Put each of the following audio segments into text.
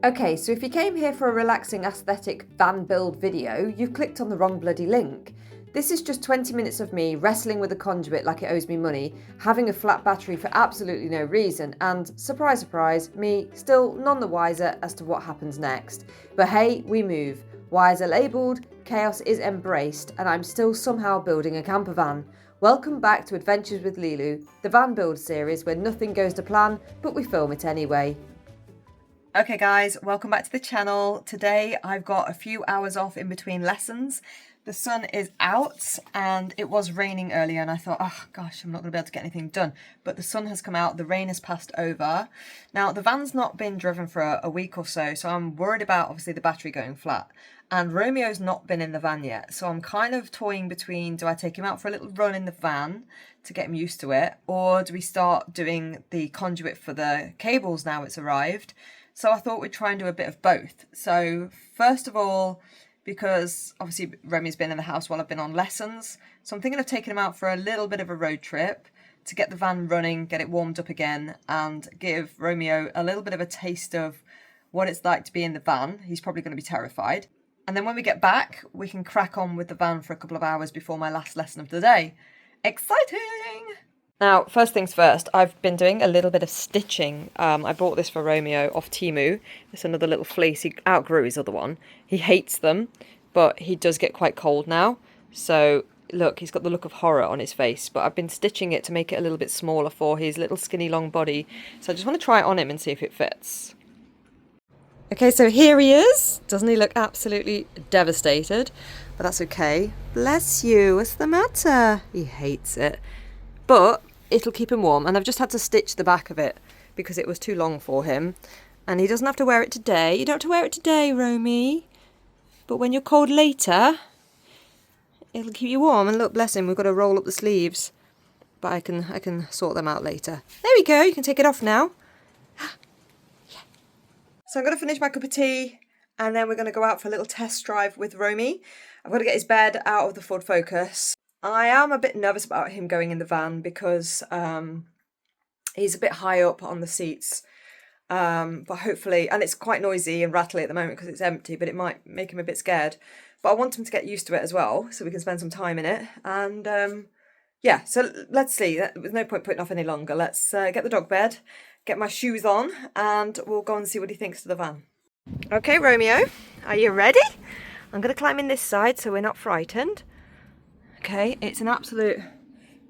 Okay, so if you came here for a relaxing aesthetic van build video, you've clicked on the wrong bloody link. This is just 20 minutes of me wrestling with a conduit like it owes me money, having a flat battery for absolutely no reason, and surprise, surprise, me still none the wiser as to what happens next. But hey, we move. Wires are labelled, chaos is embraced, and I'm still somehow building a camper van. Welcome back to Adventures with Lilu, the van build series where nothing goes to plan, but we film it anyway. Okay guys, welcome back to the channel. Today I've got a few hours off in between lessons. The sun is out and it was raining earlier and I thought, oh gosh, I'm not going to be able to get anything done. But the sun has come out, the rain has passed over. Now the van's not been driven for a week or so, so I'm worried about obviously the battery going flat. And Romeo's not been in the van yet, so I'm kind of toying between, do I take him out for a little run in the van to get him used to it, or do we start doing the conduit for the cables now it's arrived? So I thought we'd try and do a bit of both. So first of all, because obviously Remy's been in the house while I've been on lessons, so I'm thinking of taking him out for a little bit of a road trip to get the van running, get it warmed up again, and give Romeo a little bit of a taste of what it's like to be in the van. He's probably going to be terrified. And then when we get back, we can crack on with the van for a couple of hours before my last lesson of the day. Exciting! Now, first things first, I've been doing a little bit of stitching. I bought this for Romeo off Temu. It's another little fleece. He outgrew his other one. He hates them, but he does get quite cold now. So, look, he's got the look of horror on his face. But I've been stitching it to make it a little bit smaller for his little skinny long body. So I just want to try it on him and see if it fits. Okay, so here he is. Doesn't he look absolutely devastated? But that's okay. Bless you. What's the matter? He hates it. But it'll keep him warm, and I've just had to stitch the back of it because it was too long for him. And he doesn't have to wear it today. You don't have to wear it today, Romy. But when you're cold later, it'll keep you warm. And look, bless him, we've got to roll up the sleeves. But I can sort them out later. There we go, you can take it off now. Yeah. So I'm going to finish my cup of tea, and then we're going to go out for a little test drive with Romy. I've got to get his bed out of the Ford Focus. I am a bit nervous about him going in the van because he's a bit high up on the seats, but hopefully, and it's quite noisy and rattly at the moment because it's empty, but it might make him a bit scared. But I want him to get used to it as well, so we can spend some time in it. And yeah, so let's see. There's no point putting off any longer. Let's get the dog bed, get my shoes on, and we'll go and see what he thinks of the van. Okay, Romeo, are you ready? I'm going to climb in this side so we're not frightened. Okay, it's an absolute,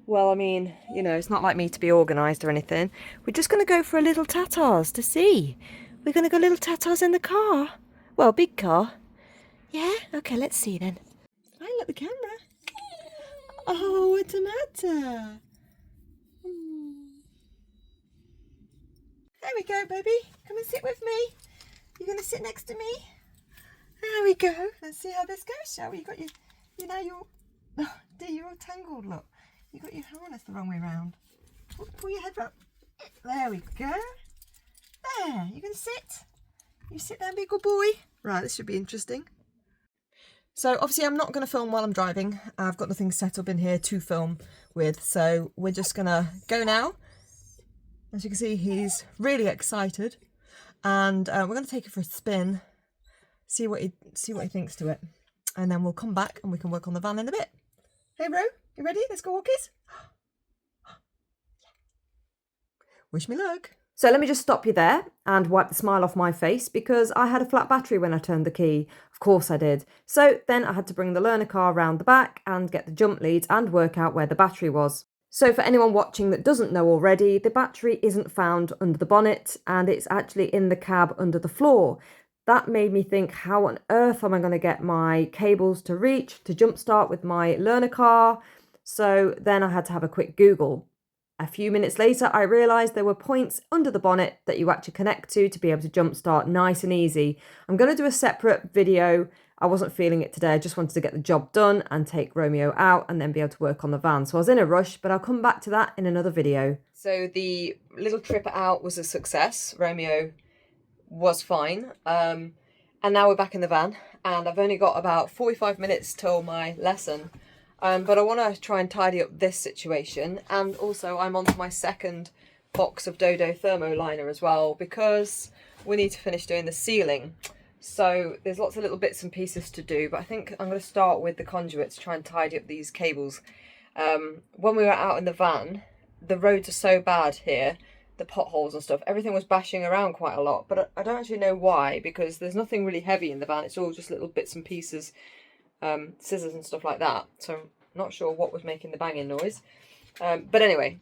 well, I mean, you know, it's not like me to be organised or anything. We're just going to go for a little tatas to see. We're going to go little tatas in the car. Well, big car. Yeah? Okay, let's see then. I look at the camera. Oh, what's the matter? There we go, baby. Come and sit with me. You're going to sit next to me. There we go. Let's see how this goes, shall we? You got your, you know, your... Oh, dear, you're all tangled, look. You got your harness the wrong way round. Pull your head up. There we go. There, you can sit. You sit there, big good boy. Right, this should be interesting. So, obviously, I'm not going to film while I'm driving. I've got nothing set up in here to film with, so we're just going to go now. As you can see, he's really excited. And we're going to take it for a spin, see what he thinks to it. And then we'll come back and we can work on the van in a bit. Hey, Ro, you ready? Let's go walkies. Wish me luck. So let me just stop you there and wipe the smile off my face because I had a flat battery when I turned the key. Of course I did. So then I had to bring the learner car around the back and get the jump leads and work out where the battery was. So for anyone watching that doesn't know already, the battery isn't found under the bonnet and it's actually in the cab under the floor. That made me think, how on earth am I going to get my cables to reach to jumpstart with my learner car? So then I had to have a quick Google. A few minutes later, I realised there were points under the bonnet that you actually connect to be able to jumpstart nice and easy. I'm going to do a separate video. I wasn't feeling it today. I just wanted to get the job done and take Romeo out and then be able to work on the van. So I was in a rush, but I'll come back to that in another video. So the little trip out was a success. Romeo was fine, and now we're back in the van and I've only got about 45 minutes till my lesson, but I want to try and tidy up this situation, and also I'm on to my second box of Dodo thermo liner as well because we need to finish doing the ceiling. So there's lots of little bits and pieces to do, but I think I'm going to start with the conduit to try and tidy up these cables. When we were out in the van, the roads are so bad here, the potholes and stuff, everything was bashing around quite a lot, but I don't actually know why, because there's nothing really heavy in the van. It's all just little bits and pieces, scissors and stuff like that. So I'm not sure what was making the banging noise. But anyway,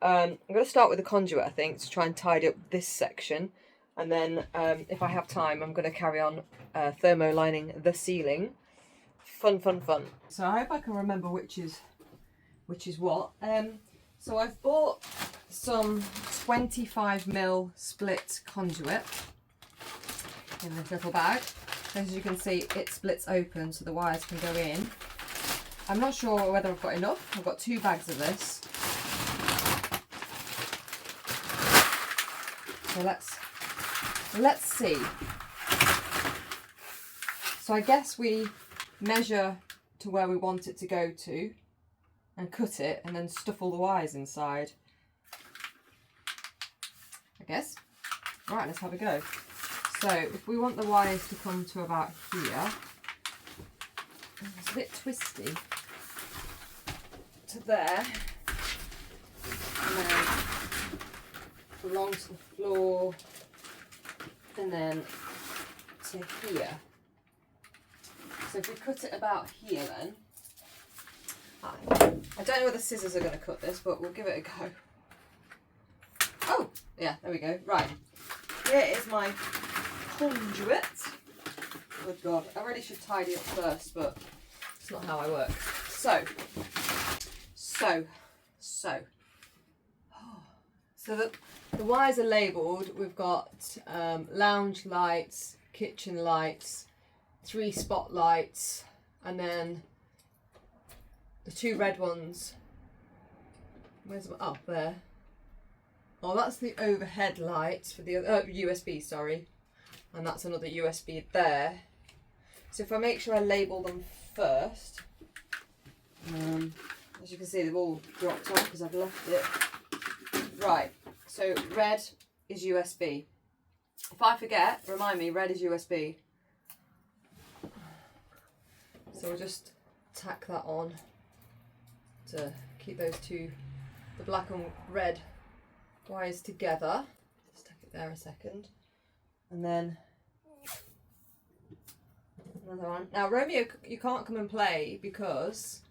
I'm going to start with the conduit, I think, to try and tidy up this section. And then if I have time, I'm going to carry on thermolining the ceiling. Fun, fun, fun. So I hope I can remember which is what. So I've bought some 25mm split conduit in this little bag. As you can see, it splits open so the wires can go in. I'm not sure whether I've got enough. I've got 2 bags of this. So let's see. So I guess we measure to where we want it to go to and cut it and then stuff all the wires inside. I guess. Right, let's have a go. So if we want the wires to come to about here, it's a bit twisty, to there, and then along to the floor, and then to here. So if we cut it about here then, I don't know whether scissors are going to cut this, but we'll give it a go. Oh, yeah, there we go. Right, here is my conduit. Good God, I really should tidy up first, but it's not how I work. So the wires are labelled. We've got lounge lights, kitchen lights, 3 spotlights, and then the 2 red ones. Where's my, oh, there. Oh, that's the overhead lights for the USB, sorry. And that's another USB there. So if I make sure I label them first, as you can see, they've all dropped off because I've left it. Right, so red is USB. If I forget, remind me, red is USB. So we'll just tack that on to keep those 2, the black and red wires together. Just tack it there a second. And then another one. Now Romeo, you can't come and play because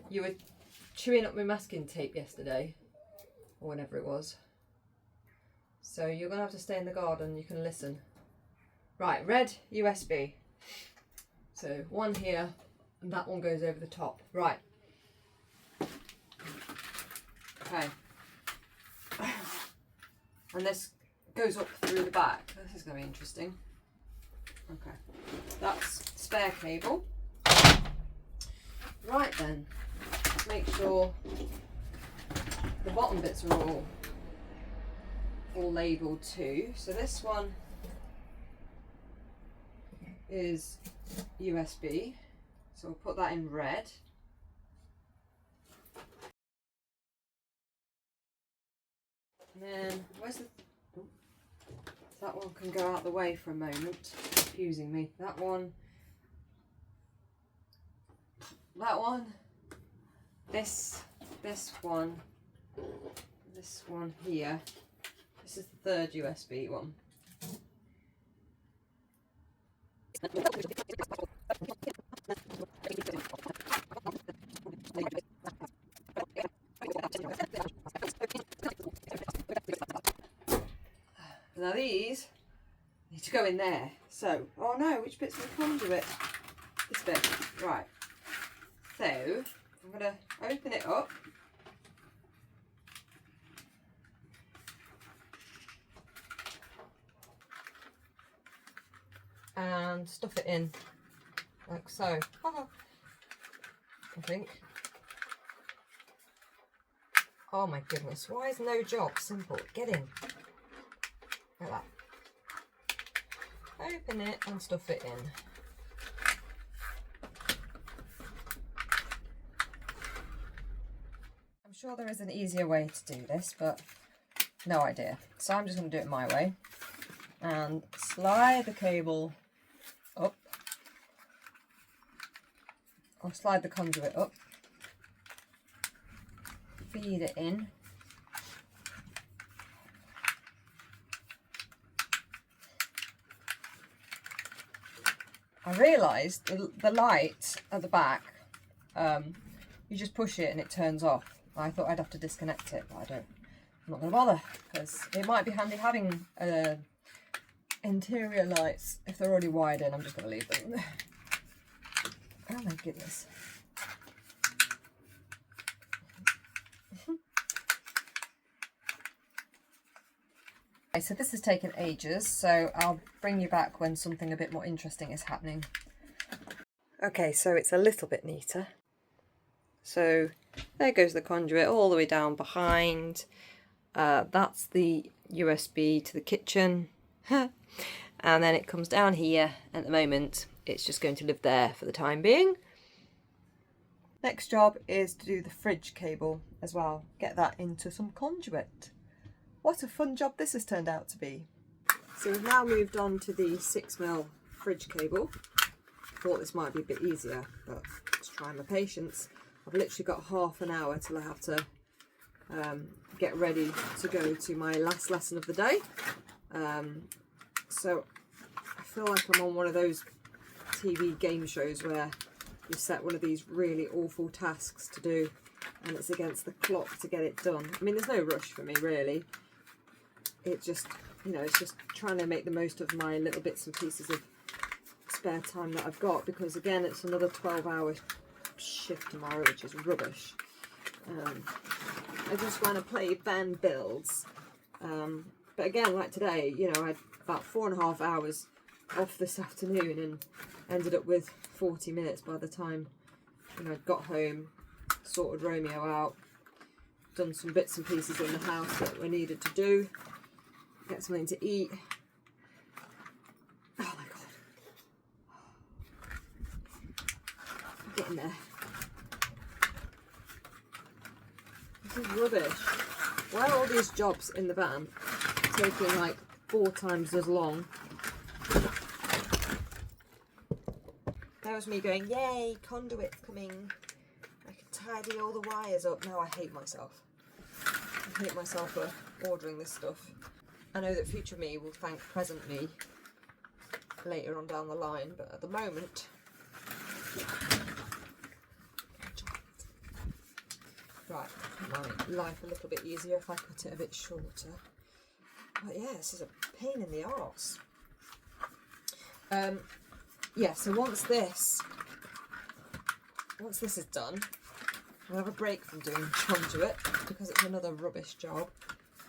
you were chewing up my masking tape yesterday, or whenever it was. So you're going to have to stay in the garden, you can listen. Right, red USB. So one here, and that one goes over the top. Right. Okay. And this goes up through the back. This is going to be interesting. Okay. That's spare cable. Right then. Let's make sure the bottom bits are all labelled too. So this one is USB. So we'll put that in red. And then where's the that one can go out the way for a moment. It's confusing me. That one, this one, this one here. This is the 3rd USB one. Now these need to go in there. So, oh no, which bit's my conduit? This bit, right. So, I'm going to open it up. And stuff it in, like so. I think. Oh my goodness, why is no job simple? Get in. Like that. Open it and stuff it in. I'm sure there is an easier way to do this, but No idea. So I'm just going to do it my way and slide the cable up. I'll slide the conduit up, feed it in. I realised the light at the back, you just push it and it turns off. I thought I'd have to disconnect it, but I'm not going to bother, because it might be handy having interior lights. If they're already wired in, I'm just going to leave them. Oh my goodness. Okay, so this has taken ages, so I'll bring you back when something a bit more interesting is happening. Okay, so it's a little bit neater. So there goes the conduit all the way down behind. That's the USB to the kitchen. And then it comes down here. At the moment, it's just going to live there for the time being. Next job is to do the fridge cable as well. Get that into some conduit. What a fun job this has turned out to be. So we've now moved on to the 6mm fridge cable. Thought this might be a bit easier, but let's try my patience. I've literally got half an hour till I have to get ready to go to my last lesson of the day. So I feel like I'm on one of those TV game shows where you set one of these really awful tasks to do and it's against the clock to get it done. I mean, there's no rush for me really. It just, you know, it's just trying to make the most of my little bits and pieces of spare time that I've got, because again it's another 12-hour shift tomorrow, which is rubbish. I just want to play van builds, but again, like today, you know, I had about 4.5 hours off this afternoon and ended up with 40 minutes by the time, you know, I'd got home, sorted Romeo out, done some bits and pieces in the house that were needed to do, get something to eat. Oh my god, I'm getting there. This is rubbish. Why are all these jobs in the van taking like 4 times as long? That was me going, yay, conduit coming. I can tidy all the wires up. Now I hate myself. I hate myself for ordering this stuff. I know that future me will thank present me later on down the line, but at the moment, right, my life a little bit easier if I cut it a bit shorter. But yeah, this is a pain in the arse. Yeah, so once this is done, I'll have a break from doing conduit because it's another rubbish job,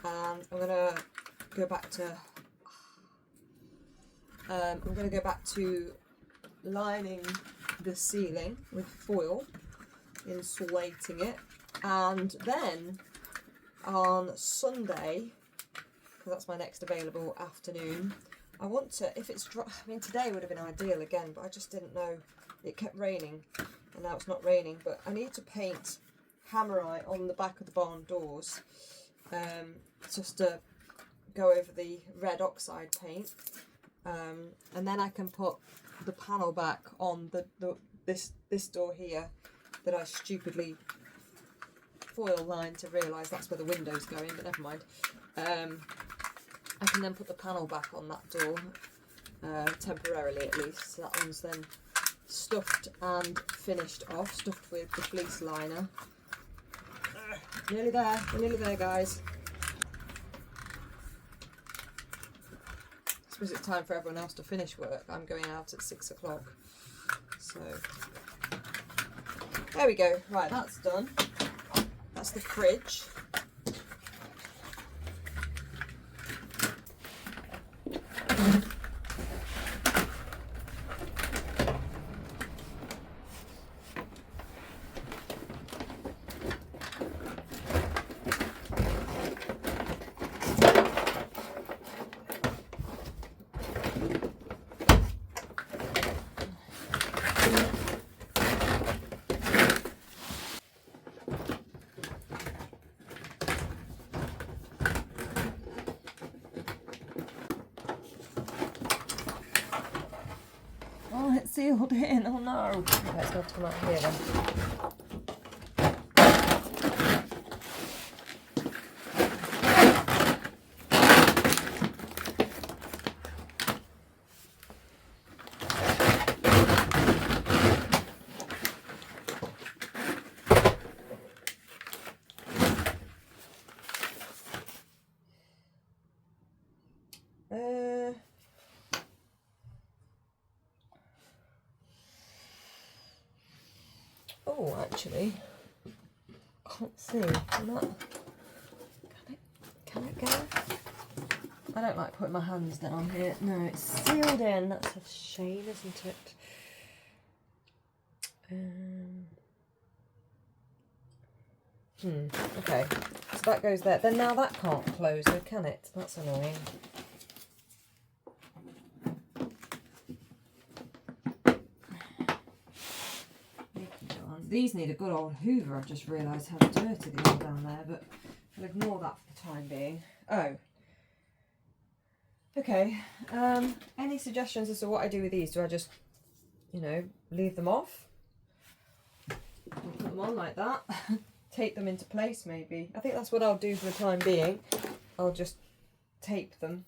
and I'm gonna go back to lining the ceiling with foil, insulating it, and then on Sunday, because that's my next available afternoon, I want to, if it's dry, I mean today would have been ideal again, but I just didn't know, it kept raining and now it's not raining, but I need to paint hammerite on the back of the barn doors, just to go over the red oxide paint, and then I can put the panel back on this door here that I stupidly foil lined to realise that's where the window's going, but never mind. I can then put the panel back on that door, temporarily at least, so that one's then stuffed and finished off, stuffed with the fleece liner. Nearly there, we're nearly there guys. I suppose it's time for everyone else to finish work. I'm going out at 6 o'clock, so there we go. Right, that's done. That's the fridge. sealed in. Oh no. Okay, it's going to come out here then. Oh, actually, can't see. Can it go? I don't like putting my hands down here. No, it's sealed in. That's a shame, isn't it? Okay, so that goes there. Then now that can't close, though, can it? That's annoying. These need a good old hoover. I've just realised how dirty they are down there, but I'll ignore that for the time being. Oh. Okay. Any suggestions as to what I do with these? Do I just, you know, leave them off? I'll put them on like that. Tape them into place, maybe. I think that's what I'll do for the time being. I'll just tape them.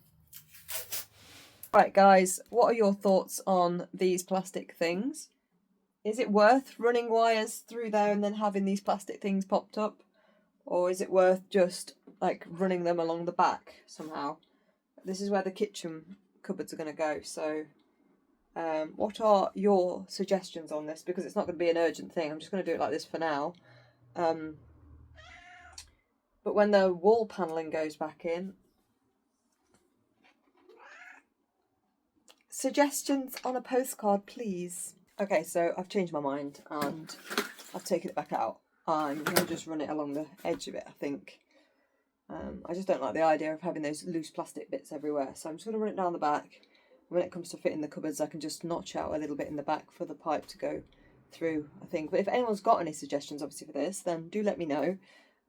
Right, guys, what are your thoughts on these plastic things? Is it worth running wires through there and then having these plastic things popped up? Or is it worth just like running them along the back somehow? This is where the kitchen cupboards are going to go. So what are your suggestions on this? Because it's not going to be an urgent thing. I'm just going to do it like this for now. But when the wall panelling goes back in, suggestions on a postcard, please. Okay, so I've changed my mind and I've taken it back out. I'm going to just run it along the edge of it, I think. I just don't like the idea of having those loose plastic bits everywhere. So I'm just going to run it down the back. When it comes to fitting the cupboards, I can just notch out a little bit in the back for the pipe to go through, I think. But if anyone's got any suggestions, obviously, for this, then do let me know.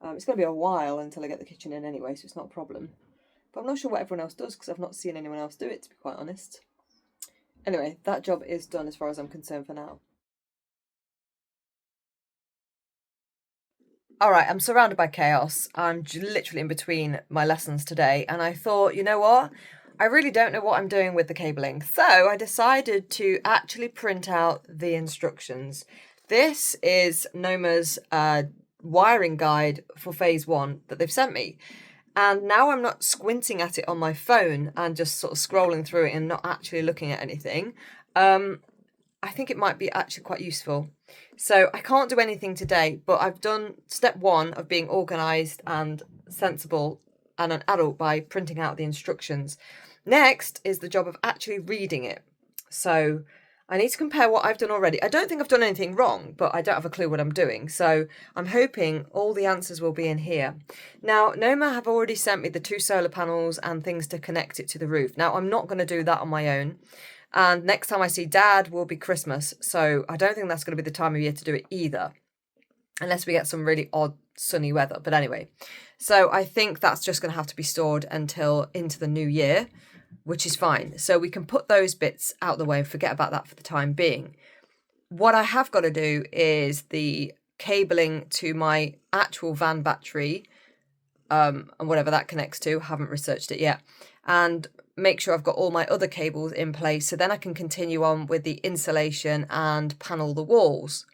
It's going to be a while until I get the kitchen in anyway, so it's not a problem. But I'm not sure what everyone else does because I've not seen anyone else do it, to be quite honest. Anyway, that job is done as far as I'm concerned for now. Alright, I'm surrounded by chaos. I'm literally in between my lessons today, and I thought, you know what? I really don't know what I'm doing with the cabling. So I decided to actually print out the instructions. This is Noma's wiring guide for phase 1 that they've sent me. And now I'm not squinting at it on my phone and just sort of scrolling through it and not actually looking at anything. I think it might be actually quite useful. So I can't do anything today, but I've done step 1 of being organised and sensible and an adult by printing out the instructions. Next is the job of actually reading it. So I need to compare what I've done already. I don't think I've done anything wrong, but I don't have a clue what I'm doing. So I'm hoping all the answers will be in here. Now, Noma have already sent me the 2 solar panels and things to connect it to the roof. Now, I'm not going to do that on my own. And next time I see Dad will be Christmas. So I don't think that's going to be the time of year to do it either. Unless we get some really odd sunny weather. But anyway, so I think that's just going to have to be stored until into the new year, which is fine. So we can put those bits out the way and forget about that for the time being. What I have got to do is the cabling to my actual van battery, and whatever that connects to. Haven't researched it yet. And make sure I've got all my other cables in place, so then I can continue on with the insulation and panel the walls,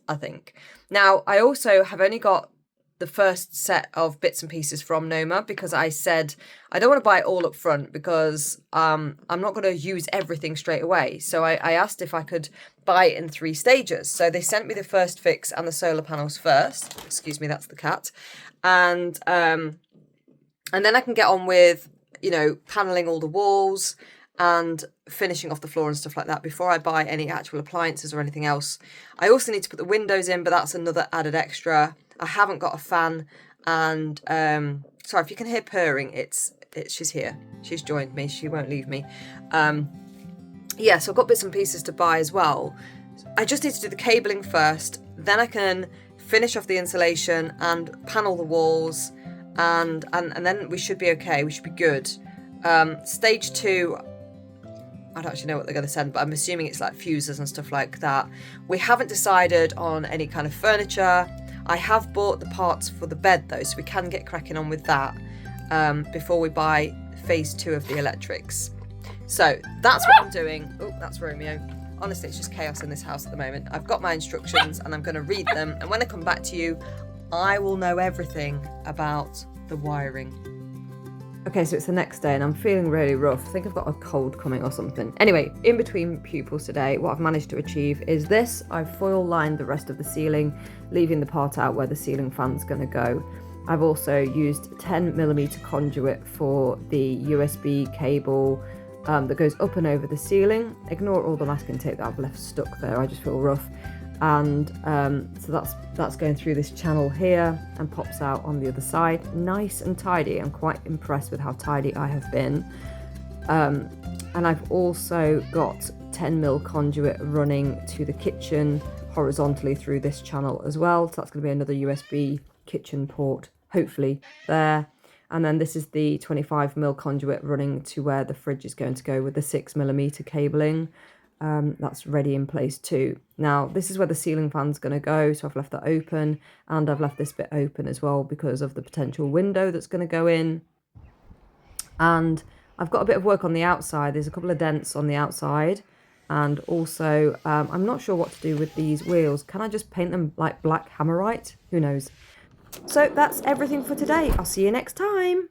I think. Now, I also have only got the first set of bits and pieces from Noma because I said I don't want to buy it all up front because I'm not going to use everything straight away. So I asked if I could buy it in 3 stages. So they sent me the first fix and the solar panels first. Excuse me, that's the cat. And then I can get on with, you know, paneling all the walls and finishing off the floor and stuff like that before I buy any actual appliances or anything else. I also need to put the windows in, but that's another added extra. I haven't got a fan, and sorry if you can hear purring. It's she's here. She's joined me. She won't leave me. Yeah, so I've got bits and pieces to buy as well. I just need to do the cabling first, then I can finish off the insulation and panel the walls, and then we should be okay. We should be good. Stage 2, I don't actually know what they're going to send, but I'm assuming it's like fuses and stuff like that. We haven't decided on any kind of furniture. I have bought the parts for the bed though, so we can get cracking on with that before we buy phase 2 of the electrics. So that's what I'm doing. Oh, that's Romeo. Honestly, it's just chaos in this house at the moment. I've got my instructions and I'm going to read them. And when I come back to you, I will know everything about the wiring. Okay, so it's the next day and I'm feeling really rough. I think I've got a cold coming or something. Anyway, in between pupils today, what I've managed to achieve is this. I've foil lined the rest of the ceiling, leaving the part out where the ceiling fan's going to go. I've also used 10mm conduit for the USB cable that goes up and over the ceiling. Ignore all the masking tape that I've left stuck there, I just feel rough. And so that's going through this channel here and pops out on the other side. Nice and tidy. I'm quite impressed with how tidy I have been. And I've also got 10mm conduit running to the kitchen horizontally through this channel as well. So that's going to be another USB kitchen port, hopefully there. And then this is the 25mm conduit running to where the fridge is going to go with the 6mm cabling. That's ready in place too. Now this is where the ceiling fan's going to go, so I've left that open, and I've left this bit open as well because of the potential window that's going to go in. And I've got a bit of work on the outside. There's a couple of dents on the outside, and also I'm not sure what to do with these wheels. Can I just paint them like black hammerite? Who knows? So that's everything for today. I'll see you next time.